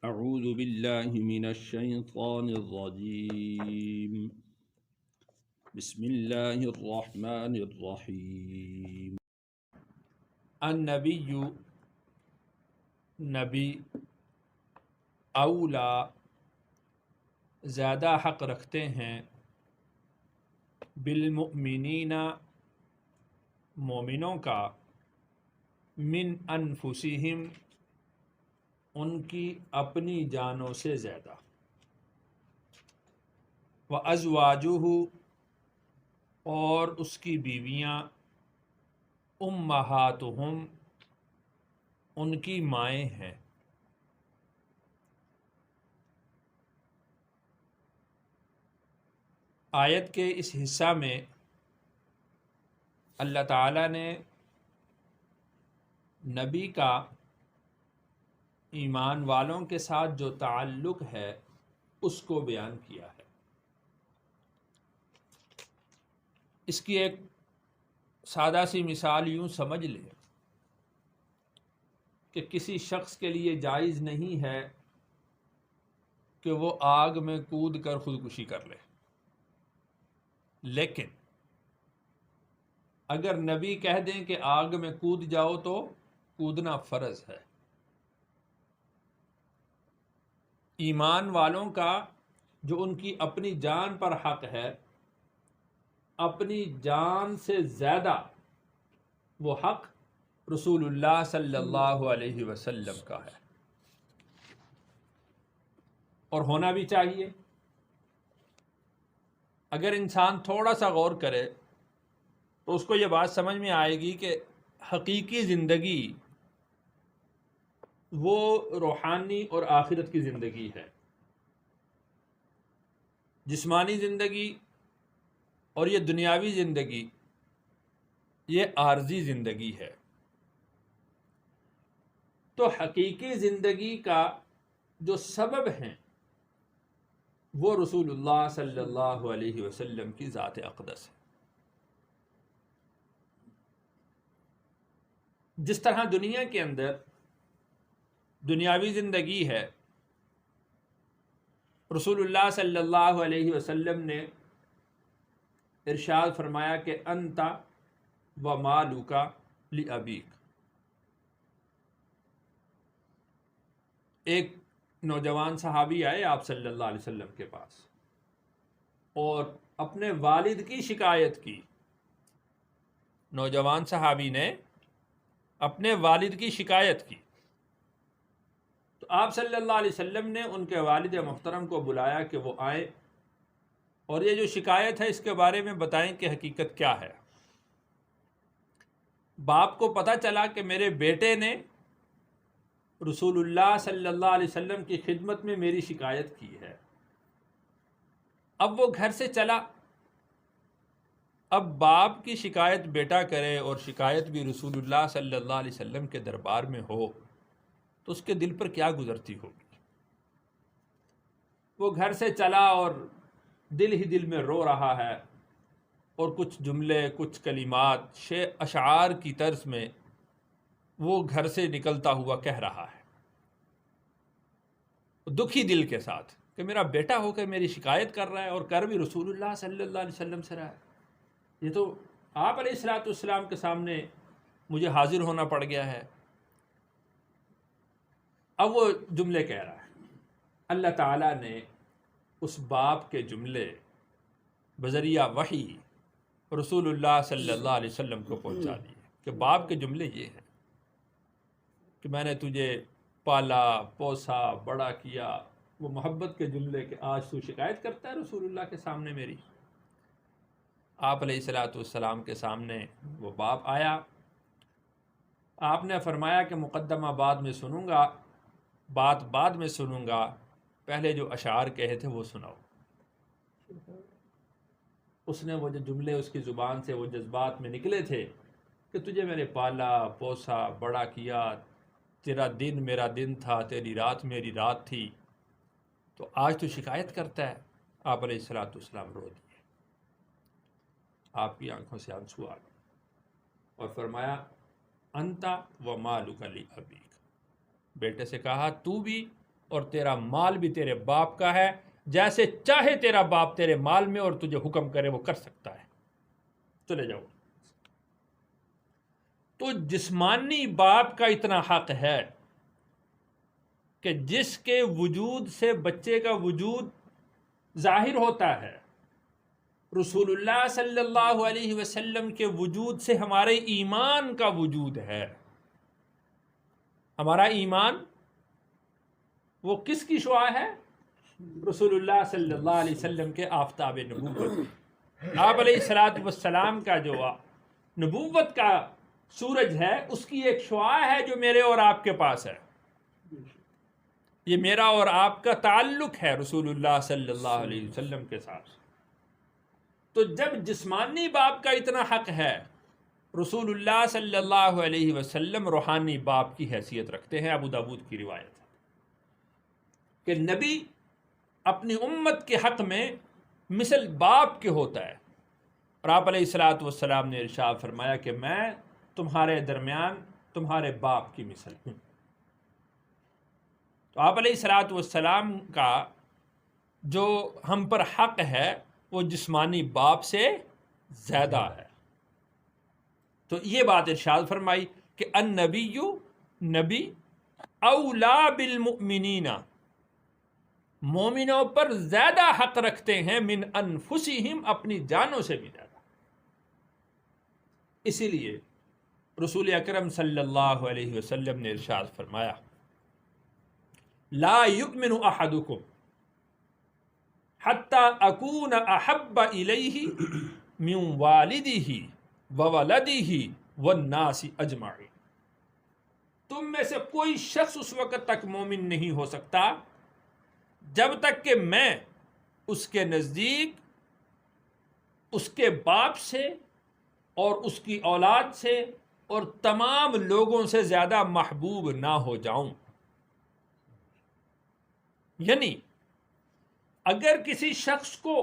أعوذ بالله من الشيطان الرجيم بسم الله الرحمن الرحيم النبی نبی اولا زیادہ حق رکھتے ہیں بالمؤمنین مومنوں کا من انفسہم ان کی اپنی جانوں سے زیادہ وازواجہ اور اس کی بیویاں امہاتہم ان کی مائیں ہیں آیت کے اس حصہ میں اللہ تعالیٰ نے نبی کا ایمان والوں کے ساتھ جو تعلق ہے اس کو بیان کیا ہے۔ اس کی ایک سادہ سی مثال یوں سمجھ لیں کہ کسی شخص کے لیے جائز نہیں ہے کہ وہ آگ میں کود کر خودکشی کر لے، لیکن اگر نبی کہہ دیں کہ آگ میں کود جاؤ تو کودنا فرض ہے۔ ایمان والوں کا جو ان کی اپنی جان پر حق ہے، اپنی جان سے زیادہ وہ حق رسول اللہ صلی اللہ علیہ وسلم کا ہے، اور ہونا بھی چاہیے۔ اگر انسان تھوڑا سا غور کرے تو اس کو یہ بات سمجھ میں آئے گی کہ حقیقی زندگی وہ روحانی اور آخرت کی زندگی ہے۔ جسمانی زندگی اور یہ دنیاوی زندگی یہ عارضی زندگی ہے۔ تو حقیقی زندگی کا جو سبب ہیں وہ رسول اللہ صلی اللہ علیہ وسلم کی ذات اقدس ہے۔ جس طرح دنیا کے اندر دنیاوی زندگی ہے، رسول اللہ صلی اللہ علیہ وسلم نے ارشاد فرمایا کہ انت و مالک لابیک۔ ایک نوجوان صحابی آئے آپ صلی اللہ علیہ وسلم کے پاس اور اپنے والد کی شکایت کی۔ نوجوان صحابی نے اپنے والد کی شکایت کی تو آپ صلی اللہ علیہ وسلم نے ان کے والد محترم کو بلایا کہ وہ آئیں اور یہ جو شکایت ہے اس کے بارے میں بتائیں کہ حقیقت کیا ہے۔ باپ کو پتہ چلا کہ میرے بیٹے نے رسول اللہ صلی اللہ علیہ وسلم کی خدمت میں میری شکایت کی ہے۔ اب وہ گھر سے چلا، اب باپ کی شکایت بیٹا کرے اور شکایت بھی رسول اللہ صلی اللہ علیہ وسلم کے دربار میں ہو تو اس کے دل پر کیا گزرتی ہوگی۔ وہ گھر سے چلا اور دل ہی دل میں رو رہا ہے، اور کچھ جملے کچھ کلمات اشعار کی طرز میں وہ گھر سے نکلتا ہوا کہہ رہا ہے، دکھی دل کے ساتھ کہ میرا بیٹا ہو کے میری شکایت کر رہا ہے اور کر بھی رسول اللہ صلی اللہ علیہ وسلم سے رہا ہے۔ یہ تو آپ علیہ الصلوۃ والسلام کے سامنے مجھے حاضر ہونا پڑ گیا ہے۔ اب وہ جملے کہہ رہا ہے۔ اللہ تعالیٰ نے اس باپ کے جملے بذریعہ وحی رسول اللہ صلی اللہ علیہ وسلم کو پہنچا دیے کہ باپ کے جملے یہ ہیں کہ میں نے تجھے پالا پوسا بڑا کیا، وہ محبت کے جملے کہ آج تو شکایت کرتا ہے رسول اللہ کے سامنے میری۔ آپ علیہ الصلوۃ والسلام کے سامنے وہ باپ آیا، آپ نے فرمایا کہ مقدمہ بعد میں سنوں گا، بات بعد میں سنوں گا، پہلے جو اشعار کہے تھے وہ سناؤ۔ اس نے وہ جو جملے اس کی زبان سے وہ جذبات میں نکلے تھے کہ تجھے میں نے پالا پوسا بڑا کیا، تیرا دن میرا دن تھا، تیری رات میری رات تھی، تو آج تو شکایت کرتا ہے۔ آپ علیہ الصلوۃ والسلام رو دیے، آپ کی آنکھوں سے آنسو آ گئے اور فرمایا انت و مالک لابیک۔ بیٹے سے کہا تو بھی اور تیرا مال بھی تیرے باپ کا ہے، جیسے چاہے تیرا باپ تیرے مال میں اور تجھے حکم کرے وہ کر سکتا ہے، چلے جاؤ۔ تو جسمانی باپ کا اتنا حق ہے کہ جس کے وجود سے بچے کا وجود ظاہر ہوتا ہے، رسول اللہ صلی اللہ علیہ وسلم کے وجود سے ہمارے ایمان کا وجود ہے۔ ہمارا ایمان وہ کس کی شعاع ہے؟ رسول اللہ صلی اللہ علیہ وسلم کے آفتاب نبوت۔ آپ علیہ الصلوۃ والسلام کا جو نبوت کا سورج ہے، اس کی ایک شعاع ہے جو میرے اور آپ کے پاس ہے۔ یہ میرا اور آپ کا تعلق ہے رسول اللہ صلی اللہ علیہ وسلم کے ساتھ۔ تو جب جسمانی باپ کا اتنا حق ہے، رسول اللہ صلی اللہ علیہ وسلم روحانی باپ کی حیثیت رکھتے ہیں۔ ابو داؤد کی روایت ہے کہ نبی اپنی امت کے حق میں مثل باپ کے ہوتا ہے، اور آپ علیہ الصلوۃ والسلام نے ارشاد فرمایا کہ میں تمہارے درمیان تمہارے باپ کی مثل ہوں۔ تو آپ علیہ الصلوۃ والسلام کا جو ہم پر حق ہے وہ جسمانی باپ سے زیادہ ہے۔ تو یہ بات ارشاد فرمائی کہ النبی نبی اولا بالمؤمنین، مومنوں پر زیادہ حق رکھتے ہیں من انفسہم، اپنی جانوں سے بھی زیادہ۔ اسی لیے رسول اکرم صلی اللہ علیہ وسلم نے ارشاد فرمایا لا یؤمن احدکم حتی اکون احب الیہ من والدہ وولدہ والناس اجمعین، تم میں سے کوئی شخص اس وقت تک مومن نہیں ہو سکتا جب تک کہ میں اس کے نزدیک اس کے باپ سے اور اس کی اولاد سے اور تمام لوگوں سے زیادہ محبوب نہ ہو جاؤں۔ یعنی اگر کسی شخص کو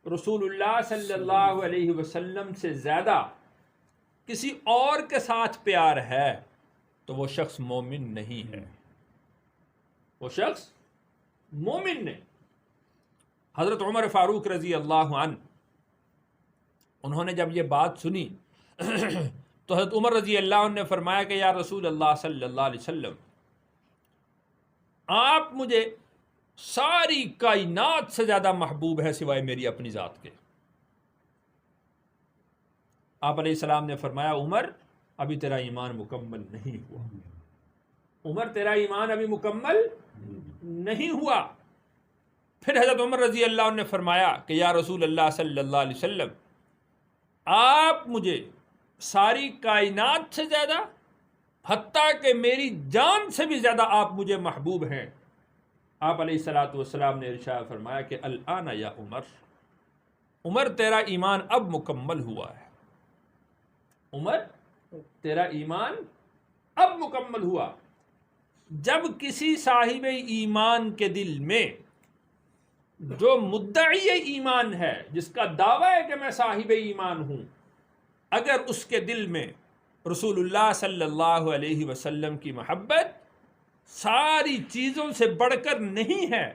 رسول اللہ صلی اللہ علیہ وسلم سے زیادہ کسی اور کے ساتھ پیار ہے تو وہ شخص مومن نہیں ہے، وہ شخص مومن نہیں۔ حضرت عمر فاروق رضی اللہ عنہ، انہوں نے جب یہ بات سنی تو حضرت عمر رضی اللہ عنہ نے فرمایا کہ یا رسول اللہ صلی اللہ علیہ وسلم، آپ مجھے ساری کائنات سے زیادہ محبوب ہے سوائے میری اپنی ذات کے۔ آپ علیہ السلام نے فرمایا عمر ابھی تیرا ایمان مکمل نہیں ہوا، عمر تیرا ایمان ابھی مکمل نہیں ہوا۔ پھر حضرت عمر رضی اللہ عنہ نے فرمایا کہ یا رسول اللہ صلی اللہ علیہ وسلم، آپ مجھے ساری کائنات سے زیادہ، حتیٰ کہ میری جان سے بھی زیادہ آپ مجھے محبوب ہیں۔ آپ علیہ الصلوۃ والسلام نے ارشاد فرمایا کہ الآن یا عمر، عمر تیرا ایمان اب مکمل ہوا ہے، عمر تیرا ایمان اب مکمل ہوا۔ جب کسی صاحب ایمان کے دل میں، جو مدعی ایمان ہے، جس کا دعویٰ ہے کہ میں صاحب ایمان ہوں، اگر اس کے دل میں رسول اللہ صلی اللہ علیہ وسلم کی محبت ساری چیزوں سے بڑھ کر نہیں ہے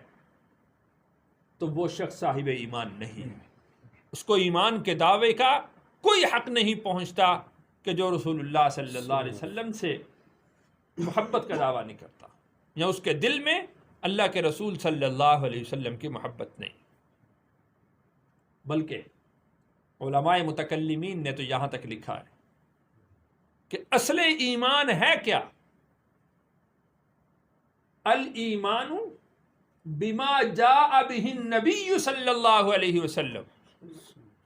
تو وہ شخص صاحب ایمان نہیں ہے۔ اس کو ایمان کے دعوے کا کوئی حق نہیں پہنچتا کہ جو رسول اللہ صلی اللہ علیہ وسلم سے محبت کا دعویٰ نہیں کرتا، یا اس کے دل میں اللہ کے رسول صلی اللہ علیہ وسلم کی محبت نہیں۔ بلکہ علماء متکلمین نے تو یہاں تک لکھا ہے کہ اصل ایمان ہے کیا؟ الایمان بما جاء به النبی صلی اللہ علیہ وسلم،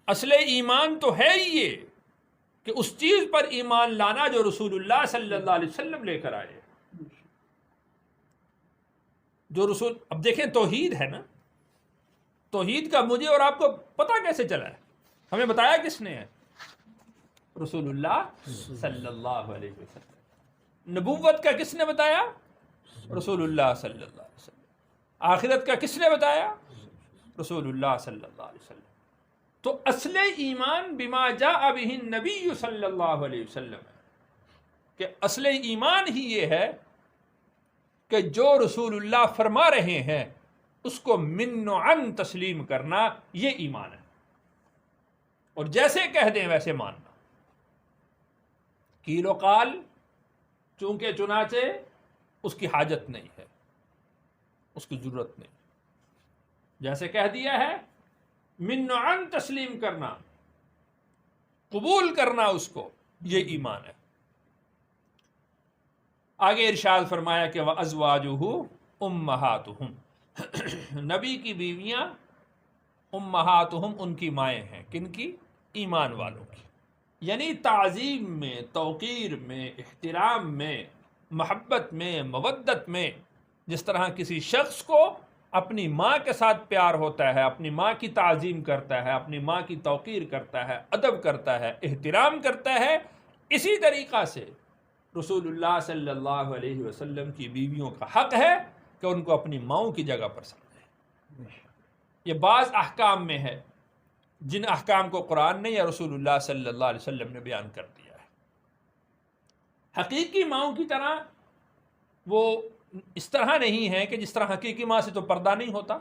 اصل ایمان تو ہے ہی یہ کہ اس چیز پر ایمان لانا جو رسول اللہ صلی اللہ علیہ وسلم لے کر آئے۔ جو رسول، اب دیکھیں توحید ہے نا، توحید کا مجھے اور آپ کو پتہ کیسے چلا ہے؟ ہمیں بتایا کس نے ہے؟ رسول اللہ صلی اللہ علیہ وسلم۔ نبوت کا کس نے بتایا؟ رسول اللہ صلی اللہ علیہ وسلم۔ آخرت کا کس نے بتایا؟ رسول اللہ صلی اللہ علیہ وسلم۔ تو اصل ایمان بما جاء به النبی صلی اللہ علیہ وسلم ہے کہ اصل ایمان ہی یہ ہے کہ جو رسول اللہ فرما رہے ہیں اس کو من و عن تسلیم کرنا، یہ ایمان ہے، اور جیسے کہہ دیں ویسے ماننا۔ قیل و قال، چونکہ چنانچہ اس کی حاجت نہیں ہے، اس کی ضرورت نہیں، جیسے کہہ دیا ہے من و عن تسلیم کرنا، قبول کرنا اس کو، یہ ایمان ہے۔ آگے ارشاد فرمایا کہ وَأَزْوَاجُهُ أُمَّهَاتُهُمْ، نبی کی بیویاں امہاتہم ان کی مائیں ہیں، کن کی؟ ایمان والوں کی، یعنی تعظیم میں، توقیر میں، احترام میں، محبت میں، مودت میں، جس طرح کسی شخص کو اپنی ماں کے ساتھ پیار ہوتا ہے، اپنی ماں کی تعظیم کرتا ہے، اپنی ماں کی توقیر کرتا ہے، ادب کرتا ہے، احترام کرتا ہے، اسی طریقہ سے رسول اللہ صلی اللہ علیہ وسلم کی بیویوں کا حق ہے کہ ان کو اپنی ماؤں کی جگہ پر سمجھیں۔ یہ بعض احکام میں ہے جن احکام کو قرآن نے یا رسول اللہ صلی اللہ علیہ وسلم نے بیان کر دیا ہے۔ حقیقی ماؤں کی طرح وہ اس طرح نہیں ہے کہ جس طرح حقیقی ماں سے تو پردہ نہیں ہوتا،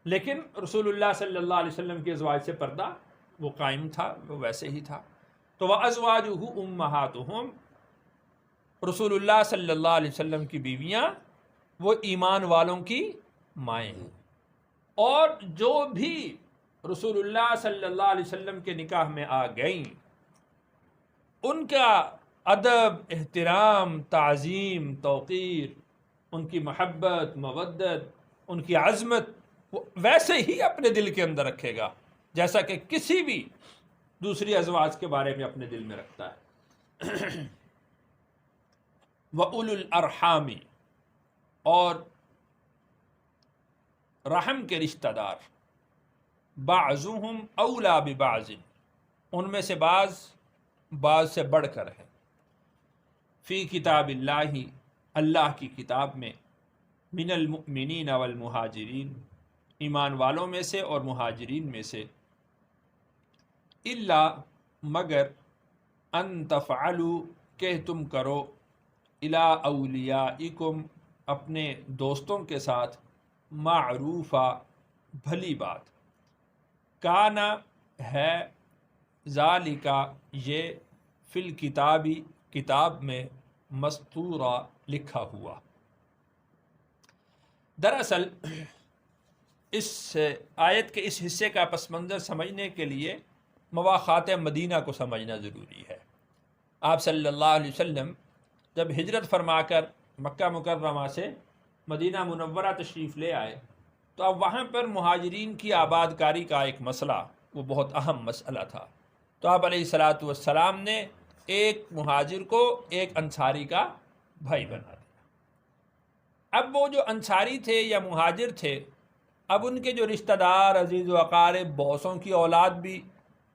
لیکن رسول اللہ صلی اللہ علیہ وسلم کے ازواج سے پردہ وہ قائم تھا، وہ ویسے ہی تھا۔ تو وَأَزْوَاجُهُ أُمَّهَاتُهُمْ، رسول اللہ صلی اللہ علیہ وسلم کی بیویاں وہ ایمان والوں کی مائیں ہیں، اور جو بھی رسول اللہ صلی اللہ علیہ وسلم کے نکاح میں آ گئیں ان کا ادب، احترام، تعظیم، توقیر، ان کی محبت، مودت، ان کی عظمت وہ ویسے ہی اپنے دل کے اندر رکھے گا جیسا کہ کسی بھی دوسری ازواج کے بارے میں اپنے دل میں رکھتا ہے۔ وَأُولُو الْأَرْحَامِ، اور رحم کے رشتہ دار، بعضهم اولا ببعض، ان میں سے بعض سے بڑھ کر ہے، فی کتاب اللہ، اللہ کی کتاب میں، من المؤمنین والمہاجرین، ایمان والوں میں سے اور مہاجرین میں سے، الا مگر، ان تفعلوا کہ تم کرو، الی اولیائکم اپنے دوستوں کے ساتھ، معروفہ بھلی بات، کانا ہے، ذالکا یہ، فی الکتابی کتاب میں، مستورہ لکھا ہوا۔ دراصل اس آیت کے اس حصے کا پس منظر سمجھنے کے لیے مواخات مدینہ کو سمجھنا ضروری ہے۔ آپ صلی اللہ علیہ وسلم جب ہجرت فرما کر مکہ مکرمہ سے مدینہ منورہ تشریف لے آئے تو اب وہاں پر مہاجرین کی آباد کاری کا ایک مسئلہ، وہ بہت اہم مسئلہ تھا، تو آپ علیہ الصلاۃ والسلام نے ایک مہاجر کو ایک انصاری کا بھائی بنا دیا۔ اب وہ جو انصاری تھے یا مہاجر تھے، اب ان کے جو رشتہ دار، عزیز و اقارب، بوسوں کی اولاد بھی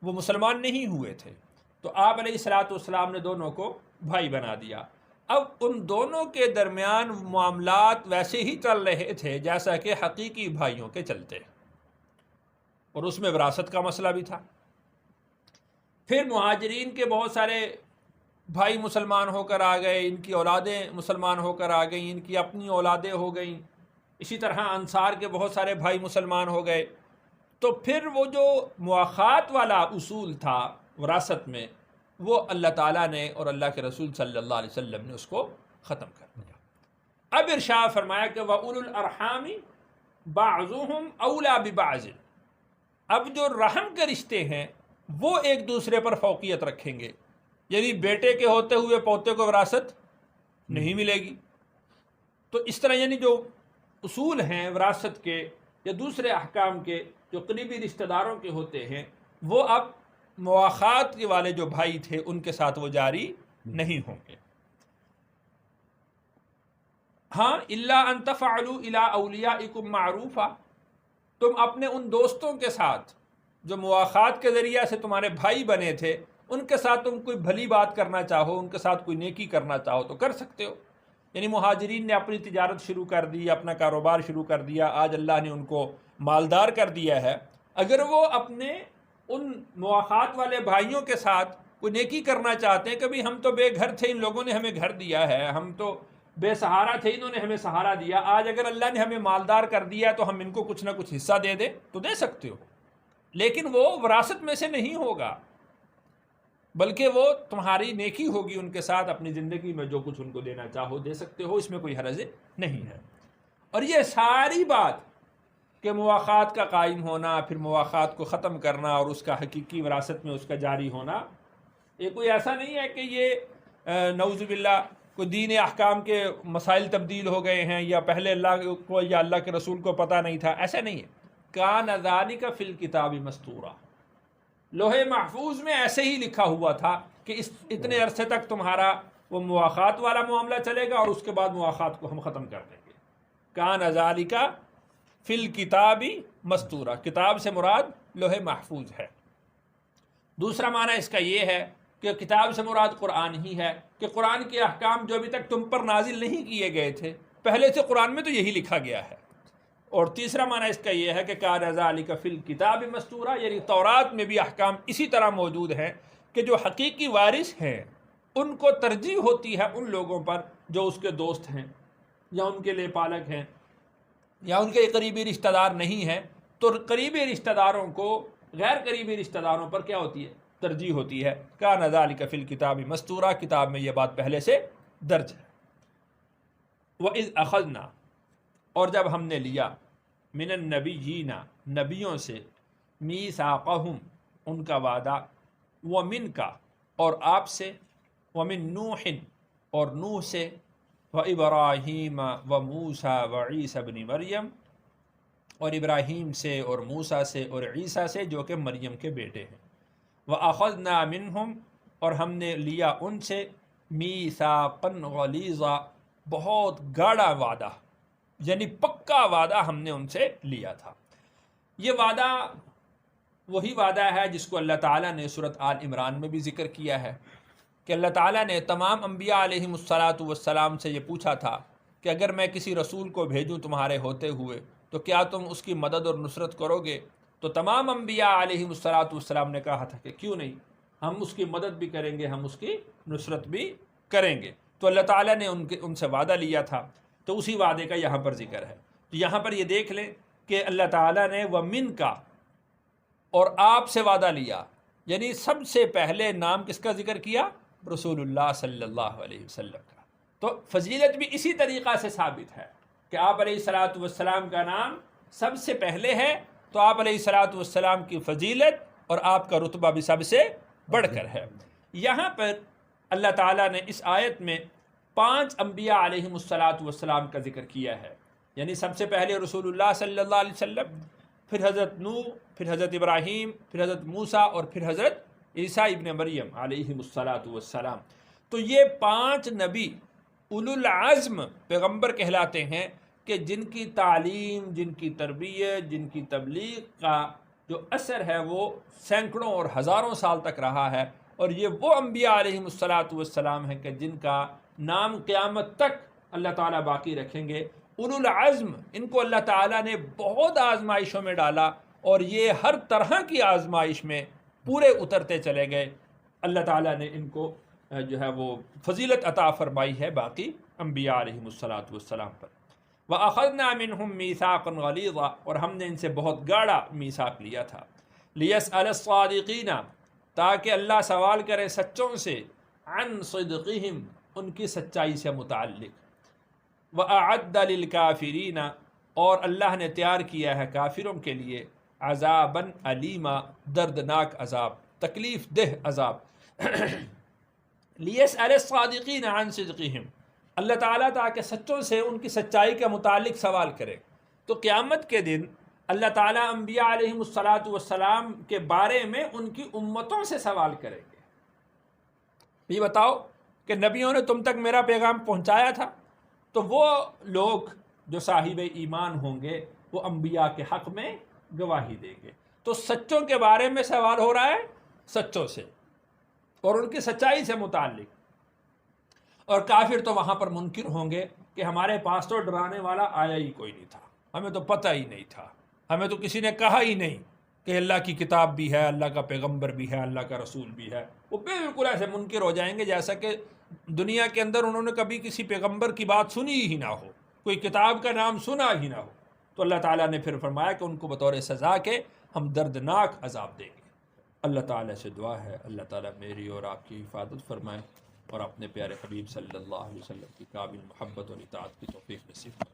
وہ مسلمان نہیں ہوئے تھے، تو آپ علیہ الصلاۃ والسلام نے دونوں کو بھائی بنا دیا۔ اب ان دونوں کے درمیان معاملات ویسے ہی چل رہے تھے جیسا کہ حقیقی بھائیوں کے چلتے، اور اس میں وراثت کا مسئلہ بھی تھا۔ پھر مہاجرین کے بہت سارے بھائی مسلمان ہو کر آ گئے، ان کی اولادیں مسلمان ہو کر آ گئیں، ان کی اپنی اولادیں ہو گئیں، اسی طرح انصار کے بہت سارے بھائی مسلمان ہو گئے، تو پھر وہ جو مواخات والا اصول تھا وراثت میں، وہ اللہ تعالیٰ نے اور اللہ کے رسول صلی اللہ علیہ وسلم نے اس کو ختم کر دیا۔ اب ارشاد فرمایا کہ وَأُولُو الْأَرْحَامِ بَعْضُهُمْ أَوْلَى بِبَعْضٍ، اب جو رحم کے رشتے ہیں وہ ایک دوسرے پر فوقیت رکھیں گے، یعنی بیٹے کے ہوتے ہوئے پوتے کو وراثت نہیں ملے گی۔ تو اس طرح یعنی جو اصول ہیں وراثت کے یا دوسرے احکام کے جو قریبی رشتہ داروں کے ہوتے ہیں، وہ اب مواخات کے والے جو بھائی تھے ان کے ساتھ وہ جاری نہیں ہوں گے۔ ہاں، الا ان تفعلوا الی اولیائکم معروفا، تم اپنے ان دوستوں کے ساتھ جو مواخات کے ذریعہ سے تمہارے بھائی بنے تھے، ان کے ساتھ تم کوئی بھلی بات کرنا چاہو، ان کے ساتھ کوئی نیکی کرنا چاہو تو کر سکتے ہو۔ یعنی مہاجرین نے اپنی تجارت شروع کر دی، اپنا کاروبار شروع کر دیا، آج اللہ نے ان کو مالدار کر دیا ہے، اگر وہ اپنے ان مواخات والے بھائیوں کے ساتھ کوئی نیکی کرنا چاہتے ہیں، کبھی ہم تو بے گھر تھے، ان لوگوں نے ہمیں گھر دیا ہے، ہم تو بے سہارا تھے، انہوں نے ہمیں سہارا دیا. آج اگر اللہ نے ہمیں مالدار کر دیا تو ہم ان کو کچھ نہ کچھ حصہ دے دیں تو دے سکتے ہو، لیکن وہ وراثت میں سے نہیں ہوگا، بلکہ وہ تمہاری نیکی ہوگی ان کے ساتھ. اپنی زندگی میں جو کچھ ان کو دینا چاہو دے سکتے ہو، اس میں کوئی حرج نہیں ہے. اور یہ ساری بات کہ مواخات کا قائم ہونا، پھر مواخات کو ختم کرنا اور اس کا حقیقی وراثت میں اس کا جاری ہونا، یہ کوئی ایسا نہیں ہے کہ یہ نعوذ باللہ کوئی دین احکام کے مسائل تبدیل ہو گئے ہیں، یا پہلے اللہ کو یا اللہ کے رسول کو پتہ نہیں تھا. ایسا نہیں ہے. کان ذالک فی الکتاب مستورا، لوح محفوظ میں ایسے ہی لکھا ہوا تھا کہ اتنے عرصے تک تمہارا وہ مواخات والا معاملہ چلے گا اور اس کے بعد مواخات کو ہم ختم کر دیں گے. کان ذالک فی الکتاب مستورا، کتاب سے مراد لوح محفوظ ہے. دوسرا معنی اس کا یہ ہے کہ کتاب سے مراد قرآن ہی ہے، کہ قرآن کے احکام جو ابھی تک تم پر نازل نہیں کیے گئے تھے، پہلے سے قرآن میں تو یہی لکھا گیا ہے. اور تیسرا معنی اس کا یہ ہے کہ کان ذالک فی الکتاب مستورا، یعنی تورات میں بھی احکام اسی طرح موجود ہیں کہ جو حقیقی وارث ہیں ان کو ترجیح ہوتی ہے ان لوگوں پر جو اس کے دوست ہیں یا ان کے لے پالک ہیں یا ان کے قریبی رشتہ دار نہیں ہیں. تو قریبی رشتہ داروں کو غیر قریبی رشتہ داروں پر کیا ہوتی ہے؟ ترجیح ہوتی ہے. کان ذالک فی الکتاب مستورا، کتاب میں یہ بات پہلے سے درج ہے. وَإِذْ أَخَذْنَا، اور جب ہم نے لیا، من النبیین، نبیوں سے، میثاقہم، ان کا وعدہ، ومن کا، اور آپ سے، ومن نوح، اور نوح سے، وابراہیم وموسیٰ وعیسیٰ ابن مریم، اور ابراہیم سے اور موسیٰ سے اور عیسیٰ سے جو کہ مریم کے بیٹے ہیں. وَأَخَذْنَا مِنْهُمْ، اور ہم نے لیا ان سے، میثاقاً غلیظا، بہت گاڑا وعدہ، یعنی پکا وعدہ ہم نے ان سے لیا تھا. یہ وعدہ وہی وعدہ ہے جس کو اللہ تعالیٰ نے سورۃ آل عمران میں بھی ذکر کیا ہے کہ اللہ تعالیٰ نے تمام انبیاء علیہم السلام سے یہ پوچھا تھا کہ اگر میں کسی رسول کو بھیجوں تمہارے ہوتے ہوئے تو کیا تم اس کی مدد اور نصرت کرو گے؟ تو تمام انبیاء علیہم السلام نے کہا تھا کہ کیوں نہیں، ہم اس کی مدد بھی کریں گے، ہم اس کی نصرت بھی کریں گے. تو اللہ تعالیٰ نے ان سے وعدہ لیا تھا، تو اسی وعدے کا یہاں پر ذکر ہے. تو یہاں پر یہ دیکھ لیں کہ اللہ تعالیٰ نے ومن کا، اور آپ سے وعدہ لیا، یعنی سب سے پہلے نام کس کا ذکر کیا؟ رسول اللہ صلی اللہ علیہ وسلم کا. تو فضیلت بھی اسی طریقہ سے ثابت ہے کہ آپ علیہ الصلاۃ والسلام کا نام سب سے پہلے ہے، تو آپ علیہ الصلاۃ والسلام کی فضیلت اور آپ کا رتبہ بھی سب سے بڑھ کر ہے. یہاں پر اللہ تعالیٰ نے اس آیت میں 5 انبیاء علیہم السلام کا ذکر کیا ہے، یعنی سب سے پہلے رسول اللہ صلی اللہ علیہ وسلم، پھر حضرت نوح، پھر حضرت ابراہیم، پھر حضرت موسیٰ، اور پھر حضرت عیسیٰ ابن مریم علیہم السلام. تو یہ 5 نبی اولو العزم پیغمبر کہلاتے ہیں کہ جن کی تعلیم، جن کی تربیت، جن کی تبلیغ کا جو اثر ہے وہ سینکڑوں اور ہزاروں سال تک رہا ہے. اور یہ وہ انبیاء علیہم السلام ہیں کہ جن کا نام قیامت تک اللہ تعالیٰ باقی رکھیں گے. اولو العزم، ان کو اللہ تعالیٰ نے بہت آزمائشوں میں ڈالا اور یہ ہر طرح کی آزمائش میں پورے اترتے چلے گئے. اللہ تعالیٰ نے ان کو جو ہے وہ فضیلت عطا فرمائی ہے باقی انبیاء علیہم السلام پر. وَأَخَذْنَا مِنْهُمْ مِيثَاقًا غَلِيظًا، اور ہم نے ان سے بہت گاڑا میثاق لیا تھا. لِيَسْأَلَ الصَّادِقِينَ، تاکہ اللہ سوال کرے سچوں سے، عن صدقہم، ان کی سچائی سے متعلق. وَأَعَدَّ لِلْكَافِرِينَ، اور اللہ نے تیار کیا ہے کافروں کے لیے، عذاباً علیما، دردناک عذاب، تکلیف دہ عذاب. لِيَسْأَلَ الصَّادِقِينَ عن صدقہم، اللہ تعالیٰ تاکہ سچوں سے ان کی سچائی کے متعلق سوال کرے. تو قیامت کے دن اللہ تعالیٰ انبیاء علیہم السلام کے بارے میں ان کی امتوں سے سوال کریں گے. یہ بتاؤ کہ نبیوں نے تم تک میرا پیغام پہنچایا تھا؟ تو وہ لوگ جو صاحب ایمان ہوں گے وہ انبیاء کے حق میں گواہی دیں گے. تو سچوں کے بارے میں سوال ہو رہا ہے سچوں سے اور ان کی سچائی سے متعلق. اور کافر تو وہاں پر منکر ہوں گے کہ ہمارے پاس تو ڈرانے والا آیا ہی کوئی نہیں تھا، ہمیں تو پتہ ہی نہیں تھا، ہمیں تو کسی نے کہا ہی نہیں کہ اللہ کی کتاب بھی ہے، اللہ کا پیغمبر بھی ہے، اللہ کا رسول بھی ہے. وہ بالکل ایسے منکر ہو جائیں گے جیسا کہ دنیا کے اندر انہوں نے کبھی کسی پیغمبر کی بات سنی ہی نہ ہو، کوئی کتاب کا نام سنا ہی نہ ہو، تو اللہ تعالیٰ نے پھر فرمایا کہ ان کو بطور سزا کے ہم دردناک عذاب دیں گے۔ اللہ تعالیٰ سے دعا ہے اللہ تعالیٰ میری اور آپ کی حفاظت فرمائے اور اپنے پیارے حبیب صلی اللہ علیہ وسلم کی قابل محبت اور اطاعت کی توفیق نصیب فرمائے۔